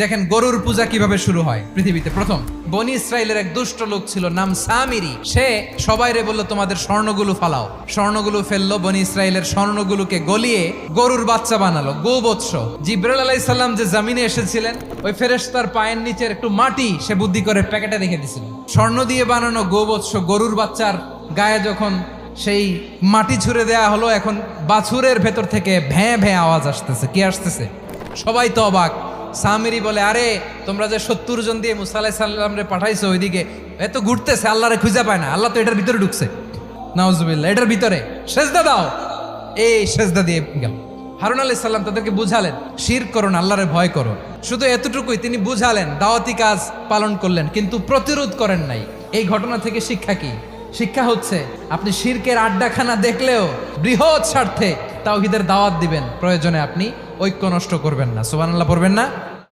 দেখেন গরুর পূজা কিভাবে শুরু হয় পৃথিবীতে প্রথম। বনি ইসরায়েলের এক দুষ্ট লোক ছিল, নাম সামিরি। সে সবাইরে বলল তোমাদের স্বর্ণগুলো ফালাও। স্বর্ণগুলো ফেললো, বনি ইসরায়েলের স্বর্ণগুলোকে গলিয়ে গরুর বাচ্চা বানালো, গোবৎস। জিব্রাইল আলাইহিস সালাম যে জমিনে এসেছিলেন, ওই ফেরেশতার পায়ের নিচের একটু মাটি সে বুদ্ধি করে প্যাকেটে রেখে দিছিল। স্বর্ণ দিয়ে বানানো গোবৎস গরুর বাচ্চার গায়ে যখন সেই মাটি ছুঁড়ে দেয়া হলো, এখন বাছুরের ভেতর থেকে ভ্যাঁ ভ্যাঁ আওয়াজ আসতেছে। কি আসতেছে? সবাই তো অবাক। সামিরি বলে, আরে তোমরা যে 70 জন দিয়ে মুসা আলাইহিস সালাম রে পাঠাইছো, ওইদিকে এত ঘুরতেছে, আল্লাহরে খুঁজে পায় না। আল্লাহ তো এটার ভিতরে ঢুকছে, নাউজুবিল্লাহ, এটার ভিতরে সেজদা দাও। এই সেজদা দিয়ে গেল। হারুন আলাইহিস সালাম তাদেরকে বুঝালেন, শিরক করো না, আল্লাহরে ভয় করো। শুধু এতটুকুই তিনি বুঝালেন, দাওয়াতি কাজ পালন করলেন, কিন্তু প্রতিরোধ করেন নাই। এই ঘটনা থেকে শিক্ষা কি? শিক্ষা হচ্ছে, আপনি শিরকের আড্ডাখানা দেখলেও বৃহৎ স্বার্থে তাওহীদের দাওয়াত দিবেন, প্রয়োজনে আপনি ঐক্য নষ্ট করবেন না। সুবহানাল্লাহ পড়বেন না?